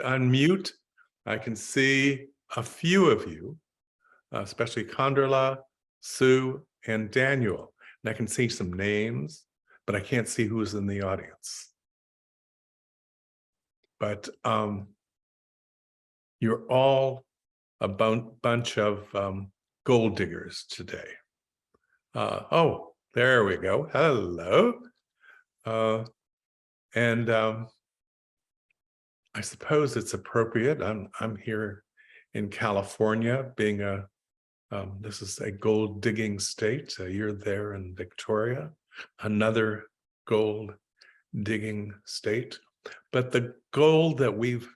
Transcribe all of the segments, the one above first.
unmute. I can see a few of you, especially Condola, Sue, and Daniel. And I can see some names, but I can't see who's in the audience. But you're all a bunch of gold diggers today. Oh, there we go. Hello. And I suppose it's appropriate. I'm here in California, being this is a gold digging state. You're there in Victoria, another gold digging state. But the gold that we've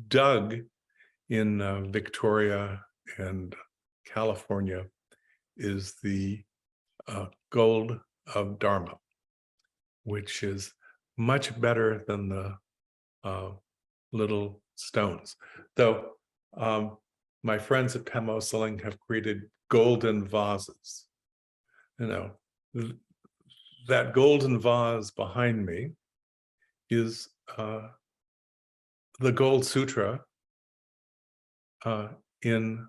dug in Victoria and California is the gold of Dharma, which is much better than the little stones. Though my friends at Pemoseling have created golden vases. You know, that golden vase behind me is the Gold Sutra in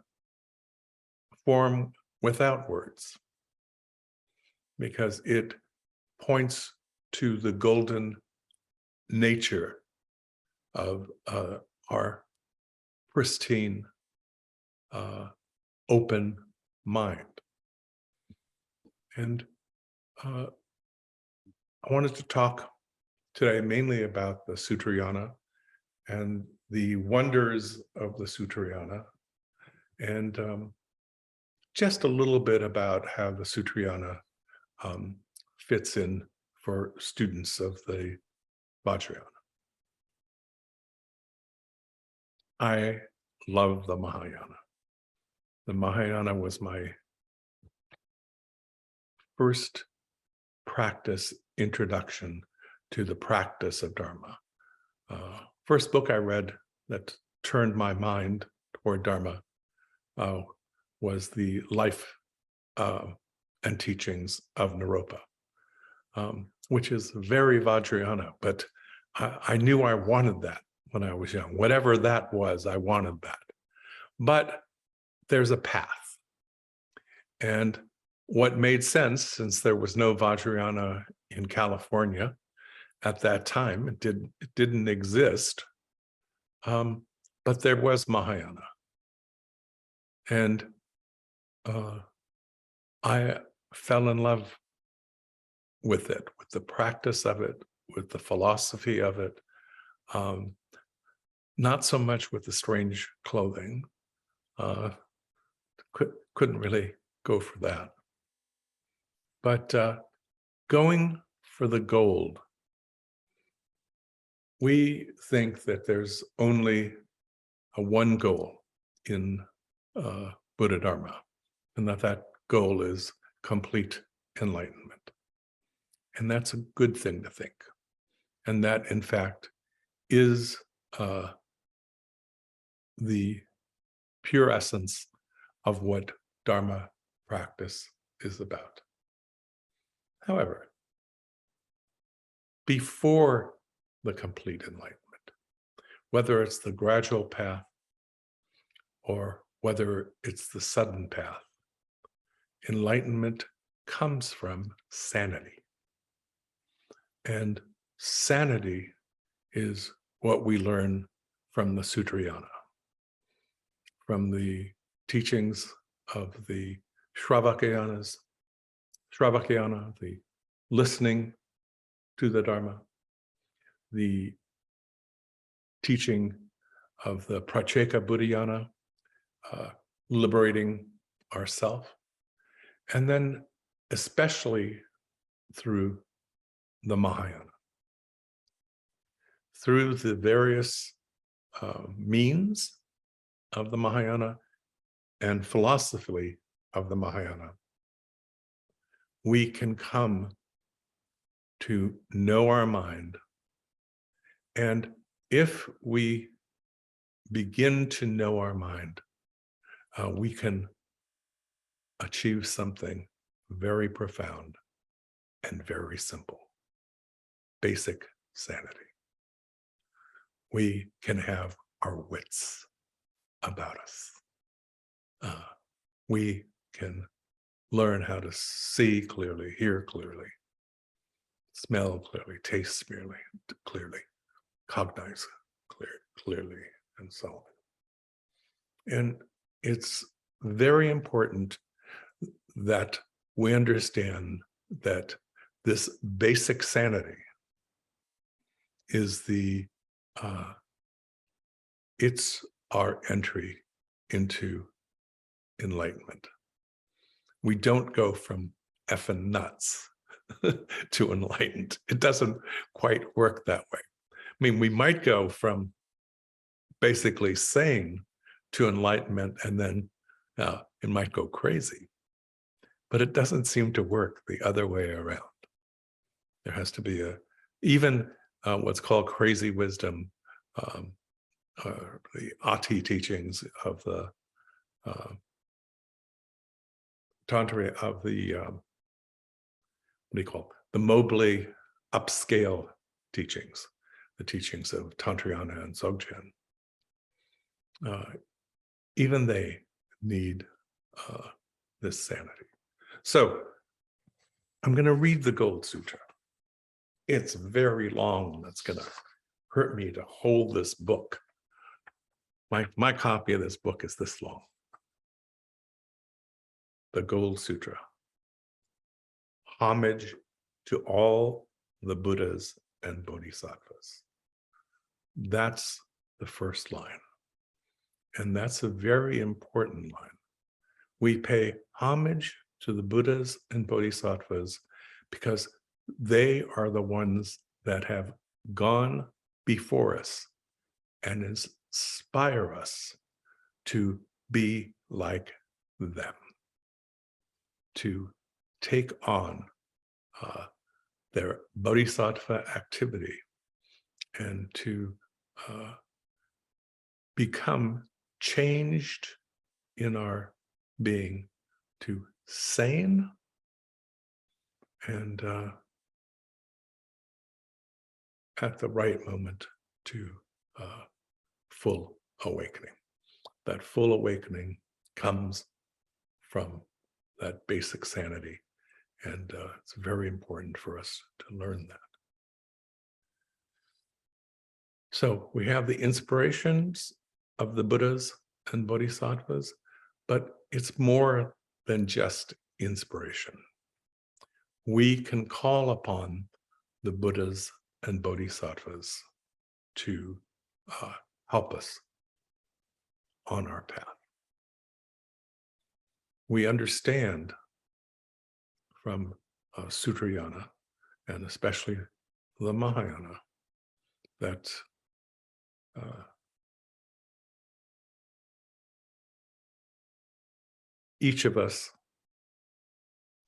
form without words, because it points to the golden nature of our pristine, open mind. And I wanted to talk today mainly about the Sutrayana and the wonders of the Sutrayana, and just a little bit about how the Sutrayana fits in for students of the Vajrayana. I love the Mahayana. The Mahayana was my first practice introduction to the practice of Dharma. First book I read that turned my mind toward Dharma was the life and teachings of Naropa, which is very Vajrayana, but I knew I wanted that when I was young. Whatever that was, I wanted that. But there's a path. And what made sense, since there was no Vajrayana in California at that time, it didn't exist, but there was Mahayana. And I fell in love with it, with the practice of it, with the philosophy of it, not so much with the strange clothing. Couldn't really go for that. But going for the gold, we think that there's only one goal in Buddha Dharma, and that goal is complete enlightenment. And that's a good thing to think. And that, in fact, is the pure essence of what Dharma practice is about. However, before the complete enlightenment, whether it's the gradual path or whether it's the sudden path, enlightenment comes from sanity. And sanity is what we learn from the Sutrayana, from the teachings of the Shravakayana, the listening to the Dharma, the teaching of the Pracheka Buddhayana, liberating ourself, and then especially through the Mahayana. Through the various means of the Mahayana and philosophy of the Mahayana, we can come to know our mind. And if we begin to know our mind, we can achieve something very profound and very simple: basic sanity. We can have our wits about us. We can learn how to see clearly, hear clearly, smell clearly, taste clearly, cognize clearly, and so on. And it's very important that we understand that this basic sanity is it's our entry into enlightenment. We don't go from effing nuts to enlightened. It doesn't quite work that way. I mean, we might go from basically sane to enlightenment, and then it might go crazy. But it doesn't seem to work the other way around. There has to be even what's called crazy wisdom, the Ati teachings of the Tantra, of the, what do you call it? The Mobley upscale teachings, the teachings of Tantriana and Dzogchen. Even they need this sanity. So I'm going to read the Gold Sutra. It's very long. That's going to hurt me to hold this book. My copy of this book is this long. The Gold Sutra. Homage to all the Buddhas and Bodhisattvas. That's the first line. And that's a very important line. We pay homage to the Buddhas and Bodhisattvas because they are the ones that have gone before us and inspire us to be like them, to take on their bodhisattva activity and to become changed in our being to sane and at the right moment to full awakening. That full awakening comes from that basic sanity, and it's very important for us to learn that. So we have the inspirations of the Buddhas and Bodhisattvas, but it's more than just inspiration. We can call upon the Buddhas and Bodhisattvas to help us on our path. We understand from Sutrayana, and especially the Mahayana, that each of us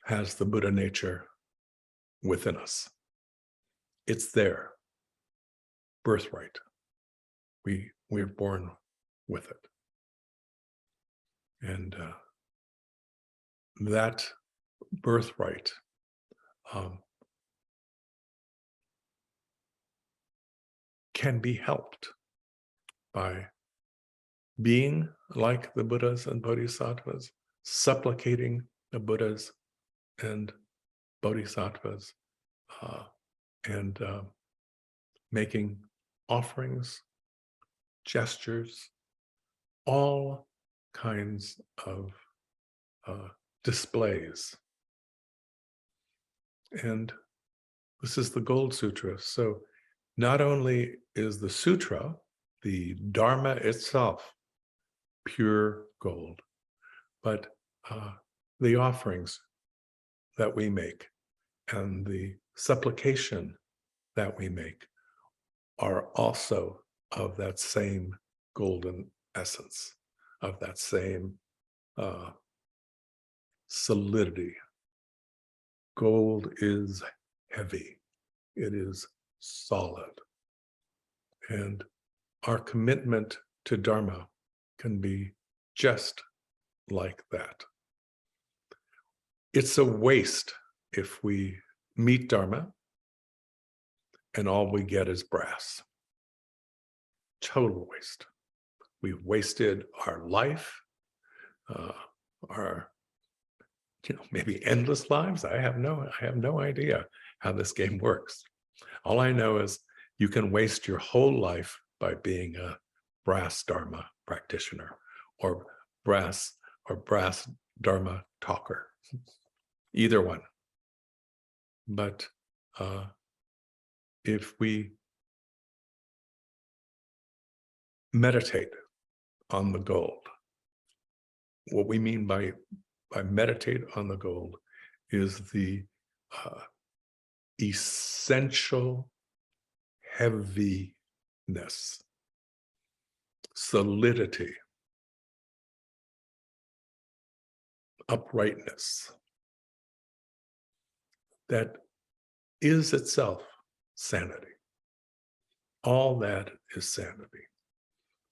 has the Buddha nature within us. It's there, birthright. We're born with it. And that birthright can be helped by being like the Buddhas and Bodhisattvas, supplicating the Buddhas and Bodhisattvas, and making offerings, gestures, all kinds of displays. And this is the Gold Sutra. So not only is the sutra, the Dharma itself, pure gold, but the offerings that we make and the supplication that we make are also of that same golden essence, of that same solidity. Gold is heavy. It is solid. And our commitment to Dharma can be just like that. It's a waste if we meet Dharma and all we get is brass. Total waste. we've wasted our life, our maybe endless lives. I have no idea how this game works. All I know is you can waste your whole life by being a brass Dharma practitioner or brass Dharma talker, either one. But if we meditate on the gold, what we mean by meditate on the gold is the essential heaviness, solidity, uprightness that is itself sanity. All that is sanity.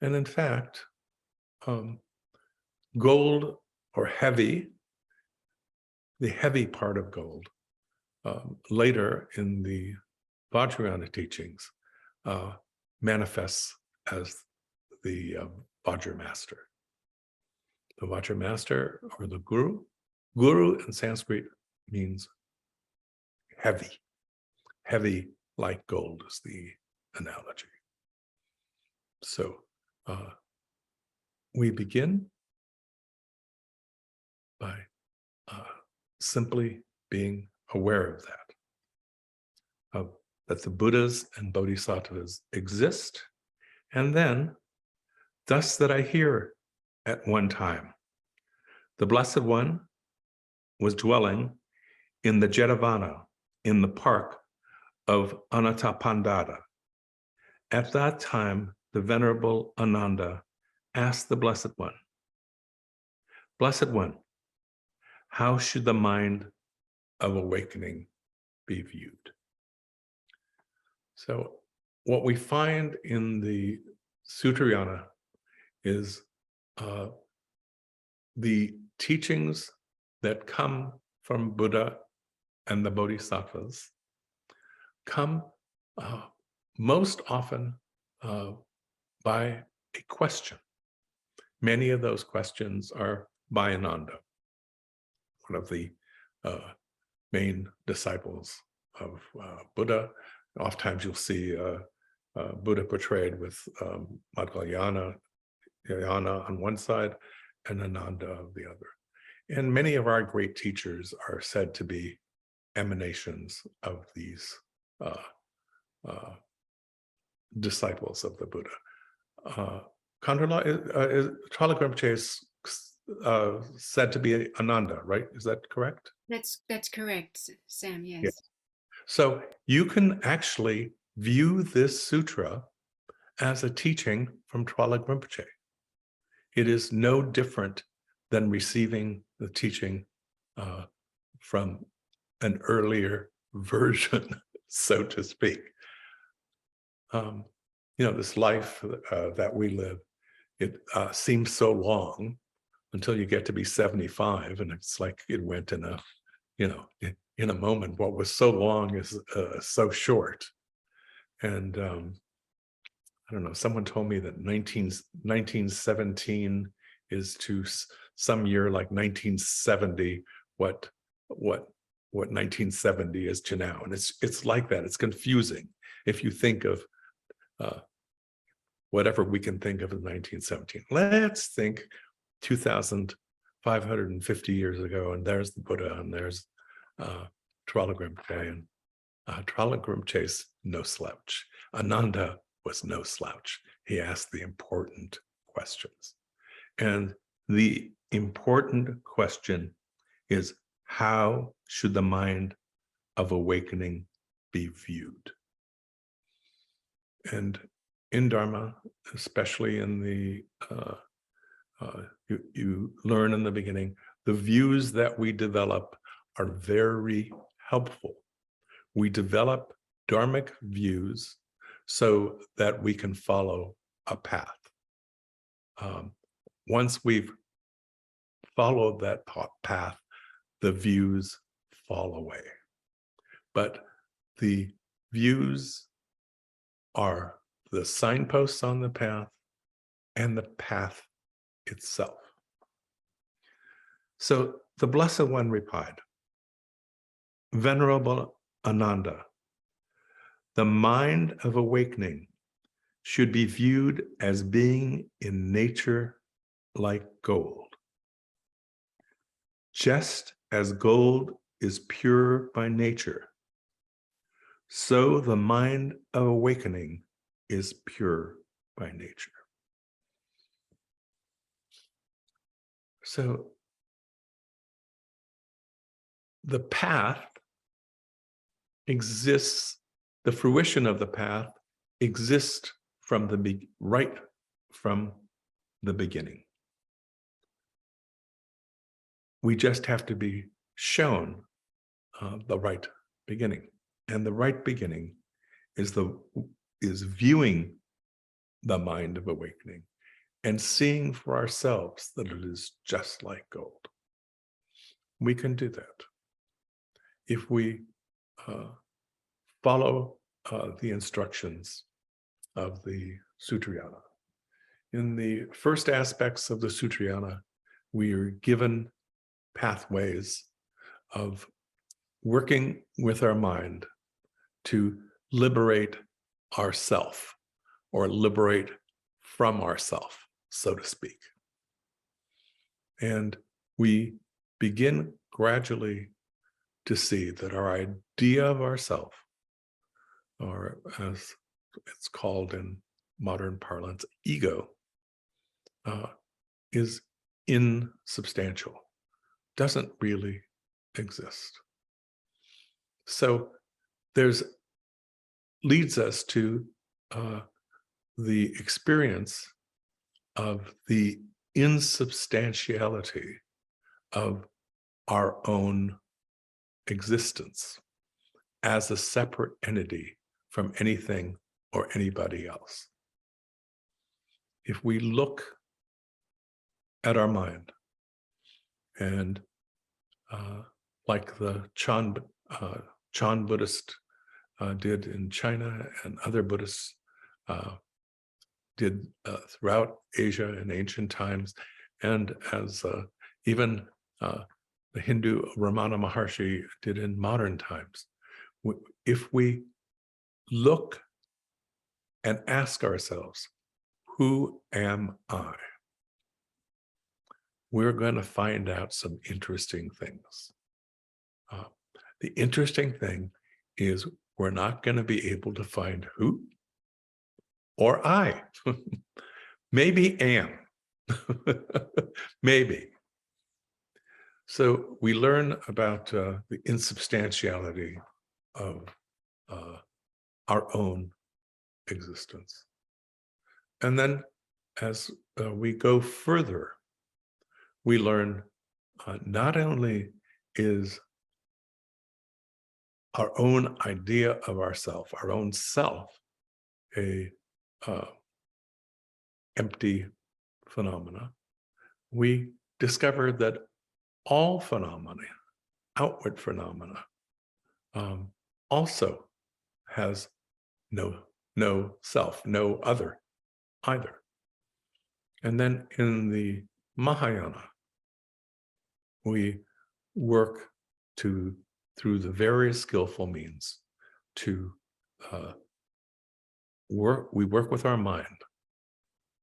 And in fact, gold or heavy, the heavy part of gold, later in the Vajrayana teachings, manifests as the Vajra master. The Vajra master or the guru. Guru in Sanskrit means heavy. Heavy like gold is the analogy. So we begin by simply being aware of that, that the Buddhas and Bodhisattvas exist, and then, thus that I hear at one time, the Blessed One was dwelling in the Jetavana, in the park of Anathapindada. At that time, the Venerable Ānanda asked the Blessed One, Blessed One, how should the mind of awakening be viewed? So what we find in the Sutrayana is the teachings that come from Buddha and the Bodhisattvas come most often by a question. Many of those questions are by Ānanda, one of the main disciples of Buddha. Oftentimes you'll see Buddha portrayed with Madhyayana on one side and Ānanda on the other. And many of our great teachers are said to be emanations of these disciples of the Buddha. Trungpa Rinpoche is said to be Ānanda, right? Is that correct? That's correct, Sam, yes. Yeah. So you can actually view this sutra as a teaching from Trungpa Rinpoche. It is no different than receiving the teaching from an earlier version, so to speak. This life that we live, it seems so long until you get to be 75, and it's like it went in a, in a moment. What was so long is so short. And I don't know, someone told me that 1917 is to some year like 1970 what 1970 is to now. And it's like that. It's confusing if you think of whatever we can think of in 1917. Let's think 2,550 years ago, and there's the Buddha, and there's Trungpa Rinpoche, and Trungpa Rinpoche's no slouch. Ānanda was no slouch. He asked the important questions. And the important question is, how should the mind of awakening be viewed? And in Dharma, especially in the, you learn in the beginning, the views that we develop are very helpful. We develop dharmic views so that we can follow a path. Once we've followed that path, the views fall away. But the views are the signposts on the path, and the path itself. So the Blessed One replied, Venerable Ānanda, the mind of awakening should be viewed as being in nature like gold. Just as gold is pure by nature, so the mind of awakening is pure by nature. So the path exists, the fruition of the path exists right from the beginning. We just have to be shown the right beginning. And the right beginning is viewing the mind of awakening and seeing for ourselves that it is just like gold. We can do that if we follow the instructions of the Sutrayana. In the first aspects of the Sutrayana, we are given pathways of working with our mind to liberate ourself, or liberate from ourself, so to speak. And we begin gradually to see that our idea of ourself, or as it's called in modern parlance, ego, is insubstantial, doesn't really exist. So leads us to the experience of the insubstantiality of our own existence as a separate entity from anything or anybody else. If we look at our mind, and like the Chan Buddhist did in China, and other Buddhists did throughout Asia in ancient times, and as even the Hindu Ramana Maharshi did in modern times. If we look and ask ourselves, who am I? We're going to find out some interesting things. The interesting thing is we're not going to be able to find who or I. Maybe am. Maybe. So we learn about the insubstantiality of our own existence. And then as we go further, we learn not only is our own idea of ourself, our own self, a empty phenomena, we discover that all phenomena, outward phenomena, also has no self, no other either. And then in the Mahayana, we work through the various skillful means to we work with our mind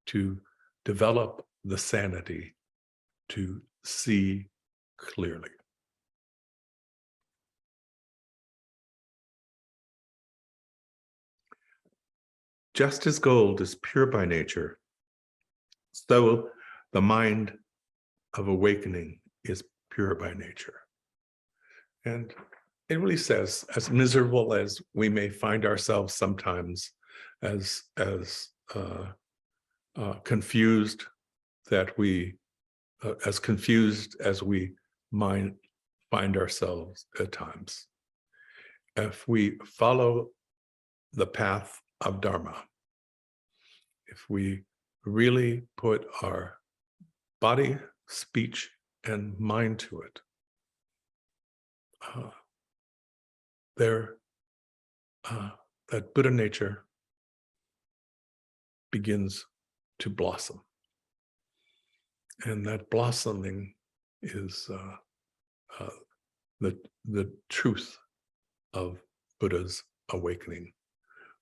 to develop the sanity to see clearly. Just as gold is pure by nature, so the mind of awakening is pure by nature. And it really says, as miserable as we may find ourselves sometimes, as confused as we find ourselves at times, if we follow the path of Dharma, if we really put our body, speech, and mind to it, that Buddha nature begins to blossom. And that blossoming is the truth of Buddha's awakening,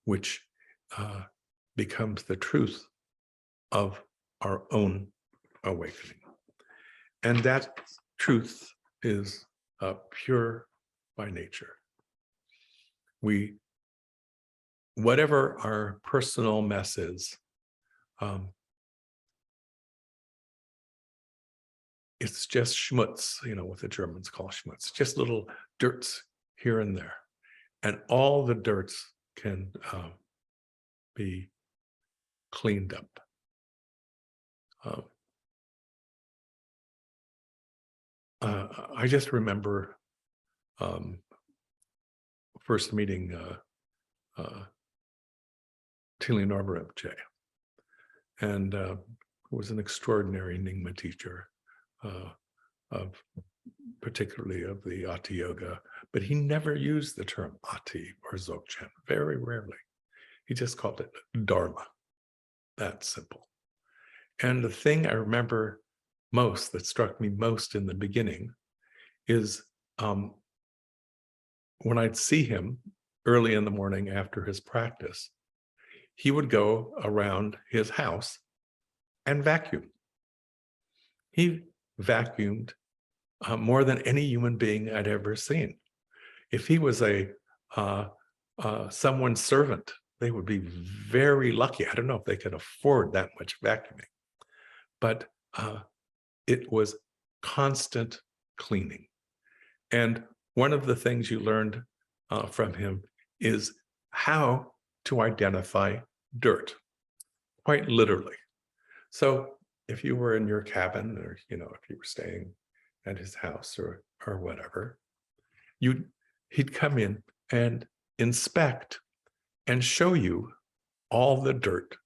which becomes the truth of our own awakening. And that truth is pure by nature. Whatever our personal mess is, it's just schmutz, what the Germans call schmutz, just little dirts here and there. And all the dirts can be cleaned up. I just remember first meeting Thinley Norbu Rinpoche, and was an extraordinary Nyingma teacher, particularly of the Ati Yoga, but he never used the term Ati or Dzogchen, very rarely. He just called it Dharma, that simple. And the thing I remember most, that struck me most in the beginning, is when I'd see him early in the morning after his practice, he would go around his house and vacuum. He vacuumed more than any human being I'd ever seen. If he was someone's servant, they would be very lucky. I don't know if they could afford that much vacuuming, but it was constant cleaning. And one of the things you learned from him is how to identify dirt, quite literally. So if you were in your cabin, or if you were staying at his house or whatever, he'd come in and inspect and show you all the dirt,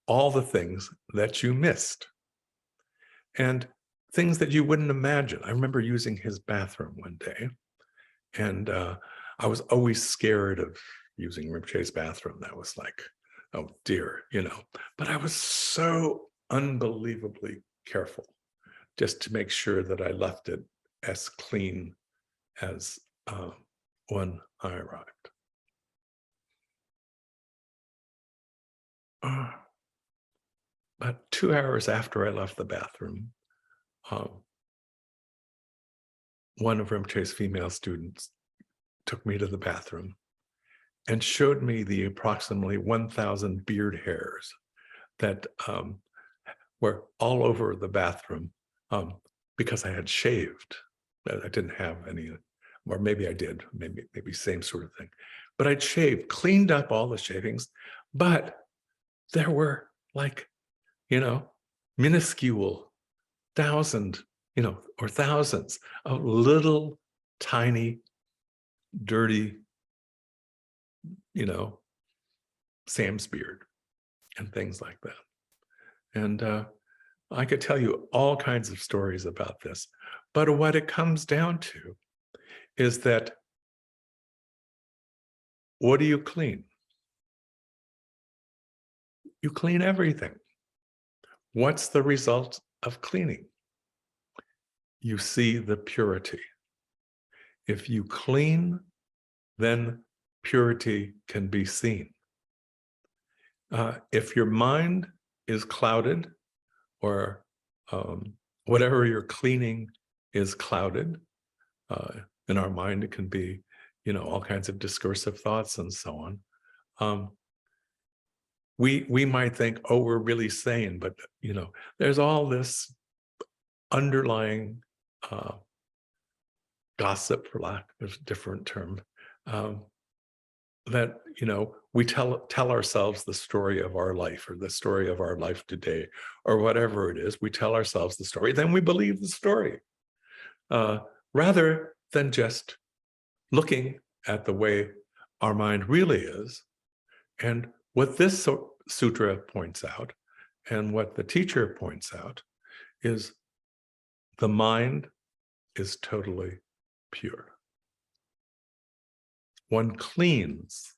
all the things that you missed, and things that you wouldn't imagine. I remember using his bathroom one day, and I was always scared of using Rinpoche's bathroom. That was like, oh dear, but I was so unbelievably careful just to make sure that I left it as clean as when I arrived. About 2 hours after I left the bathroom, one of Rinpoche's female students took me to the bathroom and showed me the approximately 1,000 beard hairs that were all over the bathroom because I had shaved. I didn't have any, or maybe I did, maybe same sort of thing. But I'd shaved, cleaned up all the shavings, but there were like, minuscule thousands of little tiny, dirty, Sam's beard and things like that. And I could tell you all kinds of stories about this, but what it comes down to is that, what do you clean? You clean everything. What's the result of cleaning? You see the purity. If you clean, then purity can be seen. If your mind is clouded, or whatever you're cleaning is clouded, in our mind it can be, all kinds of discursive thoughts and so on. We might think, oh, we're really sane, but there's all this underlying gossip, for lack of a different term, that we tell ourselves the story of our life, or the story of our life today, or whatever it is. We tell ourselves the story, then we believe the story, rather than just looking at the way our mind really is. And what this sutra points out, and what the teacher points out, is the mind is totally pure. One cleans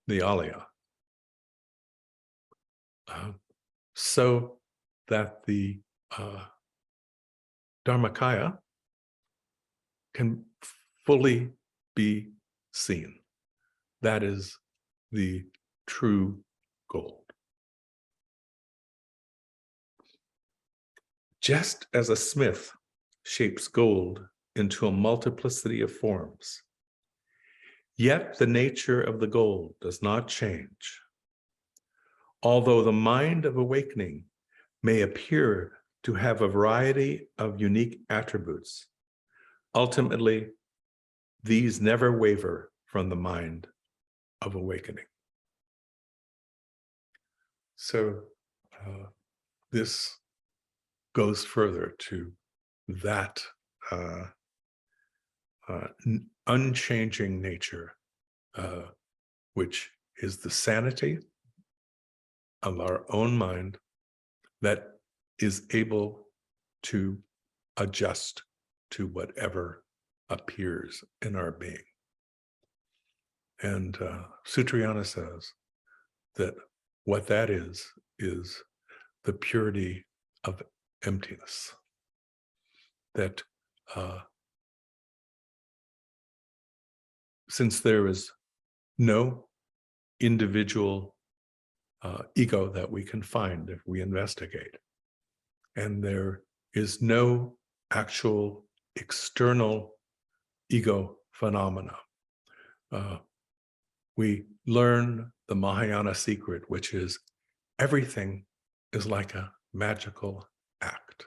the alaya so that the Dharmakaya can fully be seen. That is the true gold. Just as a smith shapes gold into a multiplicity of forms, yet the nature of the gold does not change. Although the mind of awakening may appear to have a variety of unique attributes, ultimately, these never waver from the mind of awakening. So this goes further to that unchanging nature, which is the sanity of our own mind that is able to adjust to whatever appears in our being. And Sutrayana says that what that is the purity of emptiness. That since there is no individual ego that we can find if we investigate, and there is no actual external ego phenomena, we learn the Mahayana secret, which is everything is like a magical act,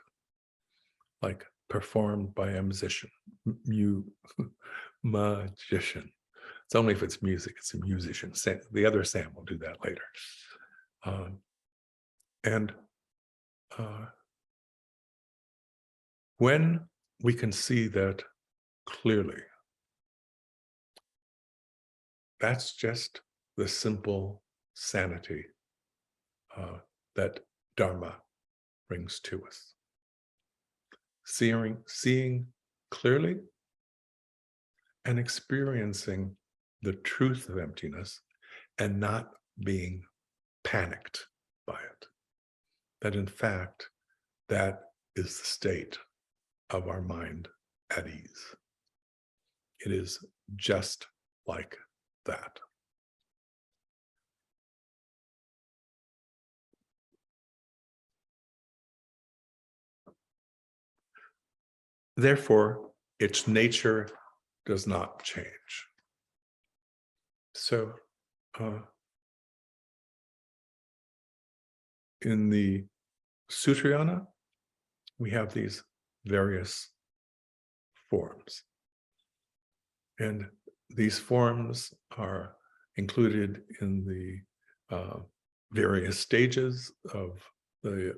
like performed by a magician. Magician. It's only if it's music, it's a musician. The other Sam will do that later. When we can see that clearly, that's just the simple sanity that Dharma brings to us. Seeing clearly and experiencing the truth of emptiness and not being panicked by it. That in fact, that is the state of our mind at ease. It is just like that. Therefore, its nature does not change. So, in the Sutrayana, we have these various forms. And these forms are included in the various stages of the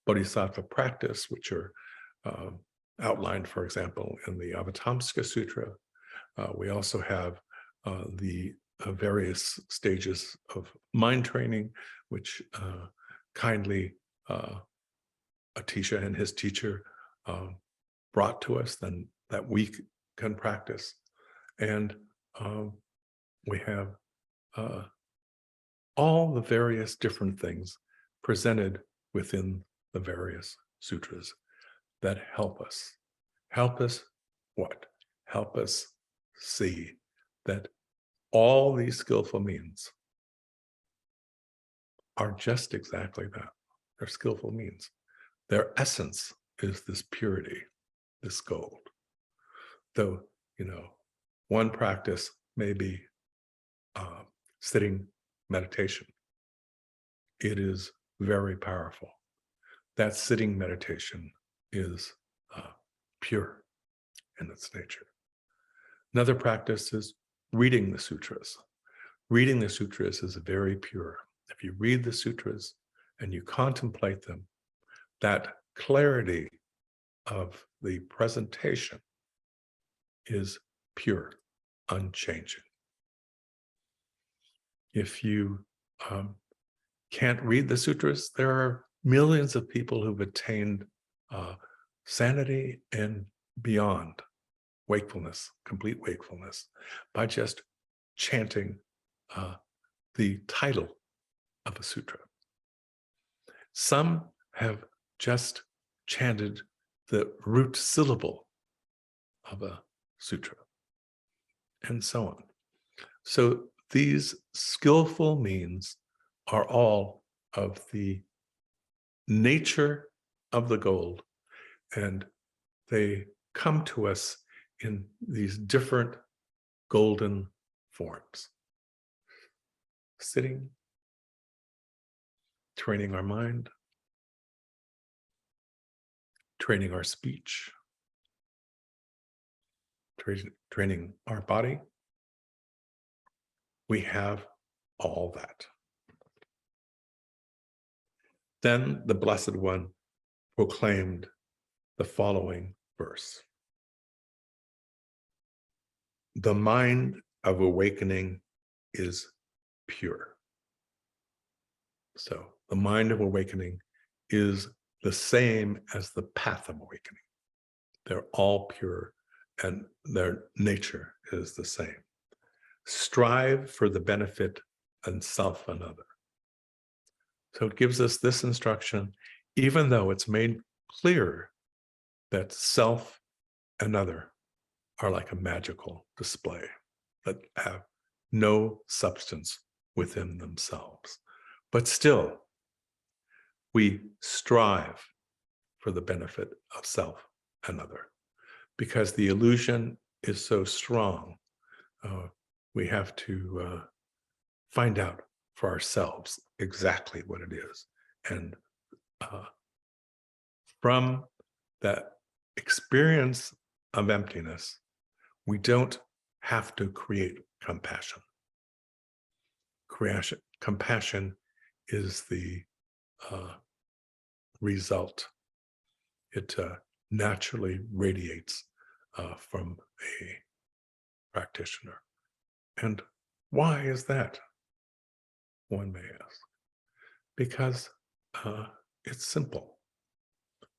Bodhisattva practice, which are outlined, for example, in the Avatamsaka Sutra. We also have the various stages of mind training, which kindly Atisha and his teacher brought to us, then that we can practice. And we have all the various different things presented within the various sutras that help us. Help us what? Help us see that all these skillful means are just exactly that. They're skillful means. Their essence is this purity, this gold. Though, one practice may be sitting meditation. It is very powerful. That sitting meditation is pure in its nature. Another practice is reading the sutras. Reading the sutras is very pure. If you read the sutras and you contemplate them, that clarity of the presentation is pure, unchanging. If you can't read the sutras, there are millions of people who've attained sanity and beyond wakefulness, complete wakefulness, by just chanting the title of a sutra. Some have just chanted the root syllable of a sutra, and so on. So these skillful means are all of the nature of the gold, and they come to us in these different golden forms. Sitting, training our mind, training our speech, training our body. We have all that. Then the Blessed One proclaimed the following verse. The mind of awakening is pure. So the mind of awakening is the same as the path of awakening. They're all pure and their nature is the same. Strive for the benefit and self and other. So it gives us this instruction, even though it's made clear that self and other are like a magical display that have no substance within themselves. But still, we strive for the benefit of self and other, because the illusion is so strong. We have to find out for ourselves exactly what it is. And from that experience of emptiness, we don't have to create compassion. Compassion is the result. It naturally radiates from a practitioner. And why is that? One may ask. Because it's simple.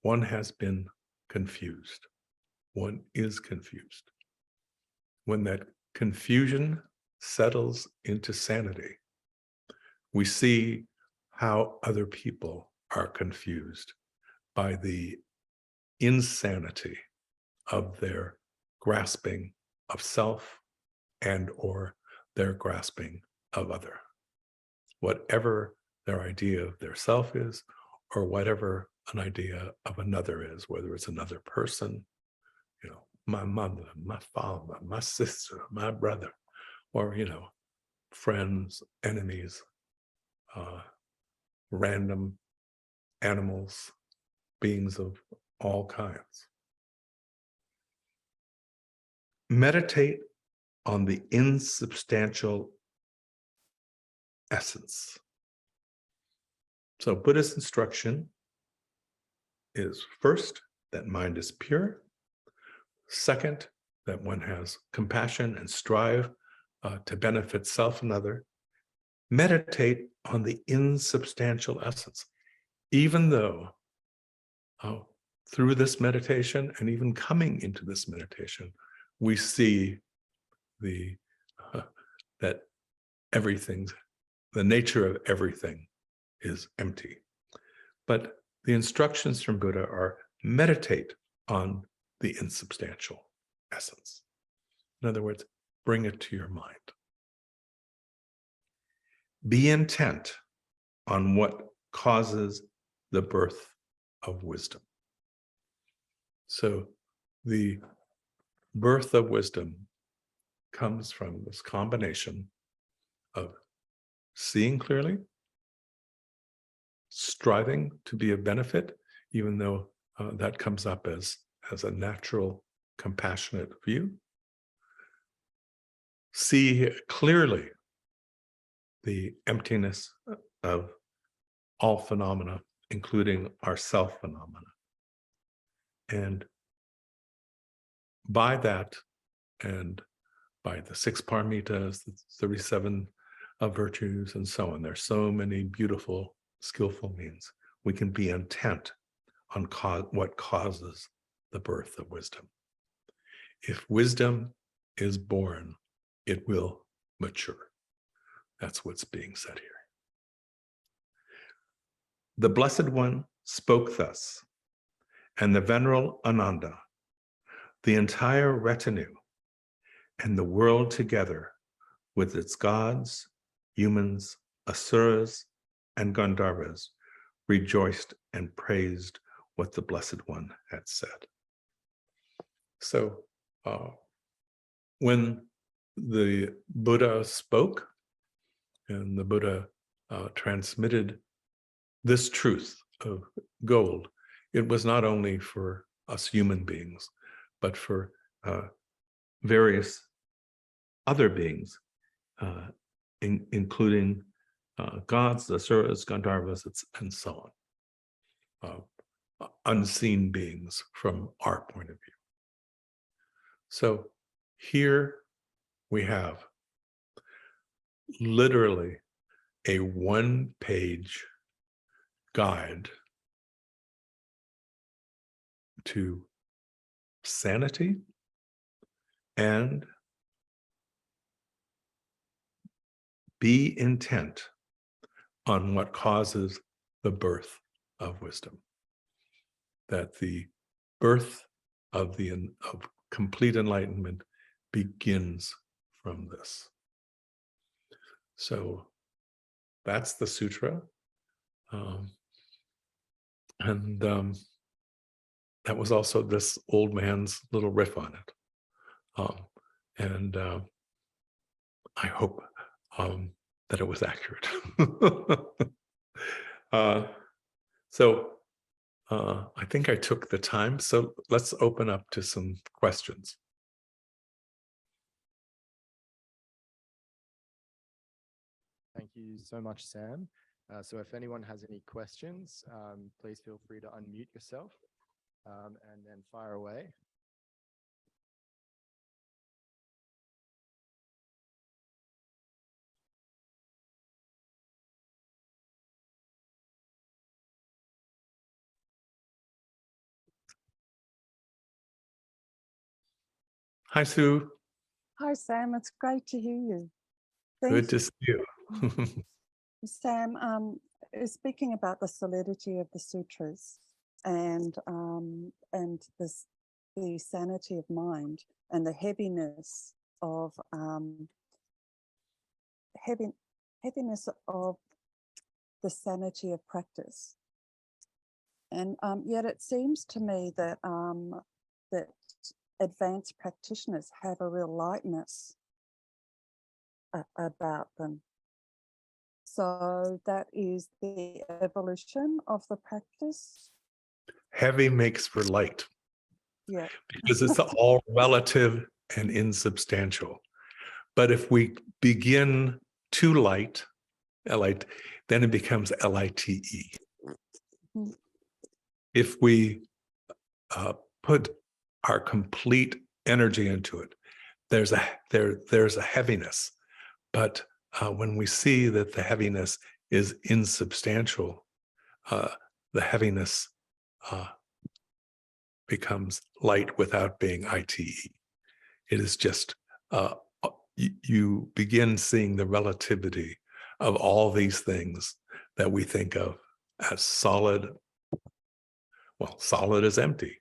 One has been confused. One is confused. When that confusion settles into sanity, we see how other people are confused by the insanity of their grasping of self and or their grasping of other. Whatever their idea of their self is, or whatever an idea of another is, whether it's another person, my mother, my father, my sister, my brother, or, friends, enemies, random animals, beings of all kinds. Meditate on the insubstantial essence. So Buddha's instruction is first, that mind is pure. Second, that one has compassion and strive to benefit self and other. Meditate on the insubstantial essence, even though through this meditation and even coming into this meditation, we see that the nature of everything is empty. But the instructions from Buddha are meditate on the insubstantial essence. In other words, bring it to your mind. Be intent on what causes the birth of wisdom. So the birth of wisdom comes from this combination of seeing clearly, striving to be of benefit, even though that comes up as a natural, compassionate view. See clearly the emptiness of all phenomena, including our self phenomena. And by that, and by the 6 paramitas, the 37 virtues, and so on, there's so many beautiful, skillful means. We can be intent on what causes the birth of wisdom. If wisdom is born, it will mature. That's what's being said here. The Blessed One spoke thus, and the Venerable Ānanda, the entire retinue, and the world together with its gods, humans, asuras, and Gandharvas rejoiced and praised what the Blessed One had said. So when the Buddha spoke and the Buddha transmitted this truth of gold, it was not only for us human beings, but for various other beings, including gods, asuras, Gandharvas, and so on. Unseen beings from our point of view. So here we have literally a one-page guide to sanity and be intent on what causes the birth of wisdom. That the birth of complete enlightenment begins from this. So that's the sutra. That was also this old man's little riff on it. I hope that it was accurate. I think I took the time, so let's open up to some questions. Thank you so much, Sam. So if anyone has any questions, please feel free to unmute yourself and then fire away. Hi, Sue. Hi, Sam. It's great to hear you. Good to see you. Sam, speaking about the solidity of the sutras and the sanity of mind and the heaviness of the sanity of practice. And yet it seems to me that that advanced practitioners have a real lightness about them. So that is the evolution of the practice. Heavy makes for light. Yeah. Because it's all relative and insubstantial. But if we begin too light, then it becomes lite. Mm-hmm. If we put our complete energy into it, there's a heaviness. But when we see that the heaviness is insubstantial, the heaviness becomes light without being ite. It is just, you begin seeing the relativity of all these things that we think of as solid. Well, solid is empty.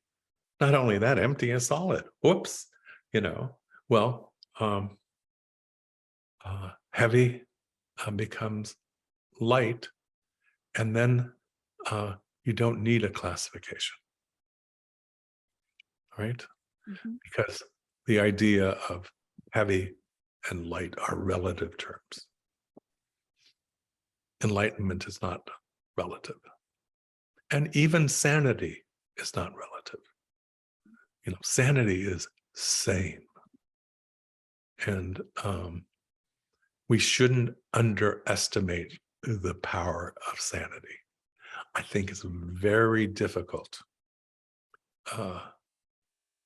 Not only that, empty is solid. Whoops, well, heavy becomes light, and then you don't need a classification, right? Mm-hmm. Because the idea of heavy and light are relative terms. Enlightenment is not relative. And even sanity is not relative. Sanity is sane. And we shouldn't underestimate the power of sanity. I think it's very difficult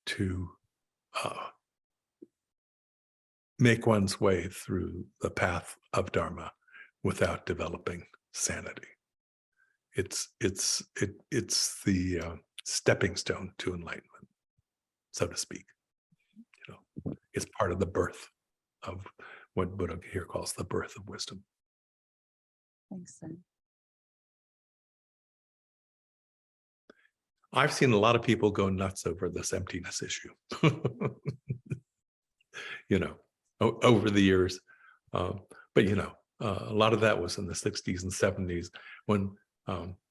to make one's way through the path of Dharma without developing sanity. It's the stepping stone to enlightenment, so to speak. It's part of the birth of what Buddha here calls the birth of wisdom. Thanks, Sam. I've seen a lot of people go nuts over this emptiness issue, you know, over the years. But, you know, a lot of that was in the 60s and 70s when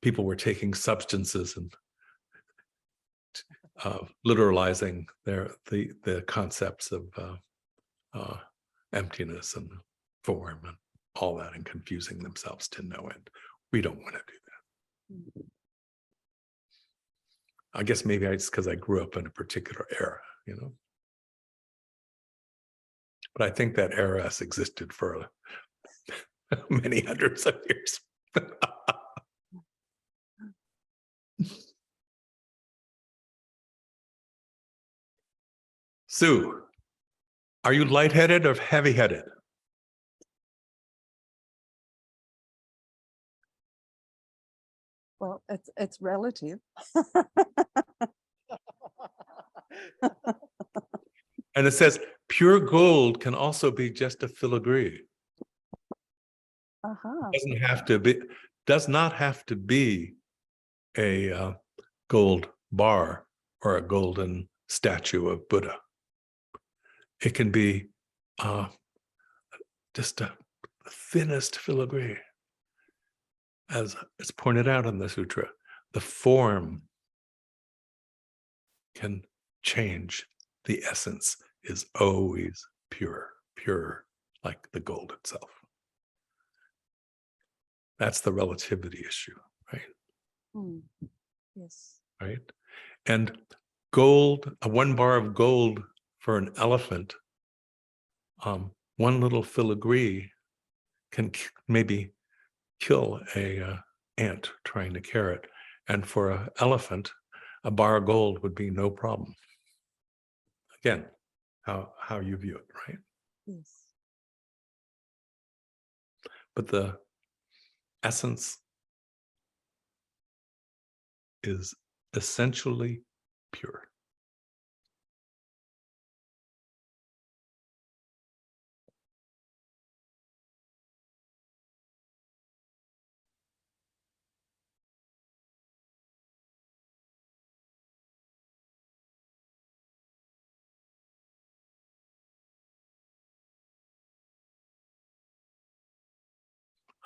people were taking substances and literalizing the concepts of emptiness and form and all that, and confusing themselves to no end. We don't want to do that. I guess maybe it's because I grew up in a particular era, you know. But I think that era has existed for many hundreds of years. Sue, are you lightheaded or heavy-headed? Well, it's relative. And it says pure gold can also be just a filigree. Does not have to be a gold bar or a golden statue of Buddha. It can be just the thinnest filigree. As it's pointed out in the sutra, the form can change. The essence is always pure, like the gold itself. That's the relativity issue, right? Yes. Right? And gold, one bar of gold for an elephant, one little filigree can maybe kill a ant trying to carry it. And for an elephant, a bar of gold would be no problem. Again, how you view it, right? Yes. But the essence is essentially pure.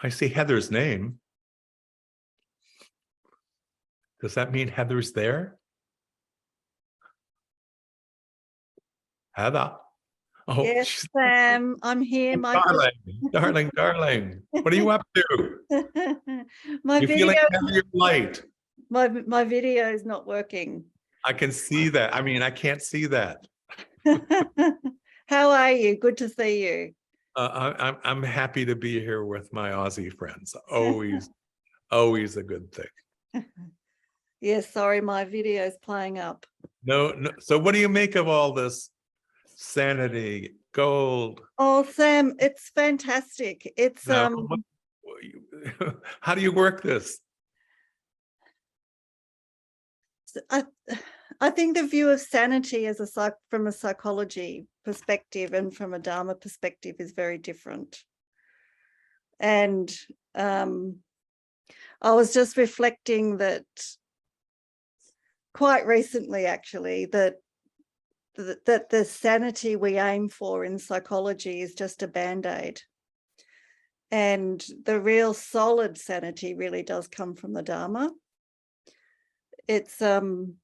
I see Heather's name. Does that mean Heather's there? Heather. Oh, Yes, Sam, I'm here. darling. What are you up to? My You video, feeling heavier light? my video is not working. I can see that. I mean, I can't see that. How are you? Good to see you. I'm happy to be here with my Aussie friends. Always a good thing. Yes, sorry, my video is playing up. No. So what do you make of all this sanity, gold? Oh, Sam, it's fantastic. It's How do you work this? I think the view of sanity as from a psychology perspective and from a Dharma perspective is very different. And I was just reflecting that quite recently, actually, that the sanity we aim for in psychology is just a band-aid. And the real solid sanity really does come from the Dharma. It's and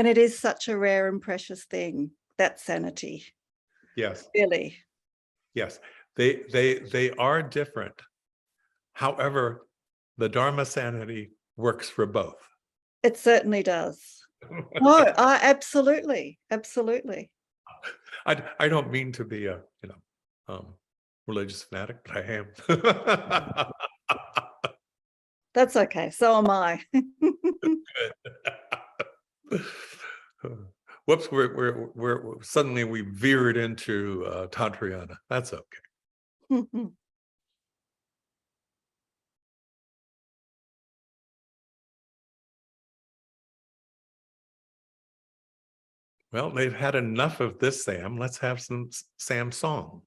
it is such a rare and precious thing, that sanity. Yes. Really. Yes. They are different. However, the Dharma sanity works for both. It certainly does. No, absolutely. I don't mean to be a religious fanatic, but I am. That's okay. So am I. Whoops! We're suddenly we veered into Tantrayana. That's okay. Well, they've had enough of this, Sam. Let's have some Sam song.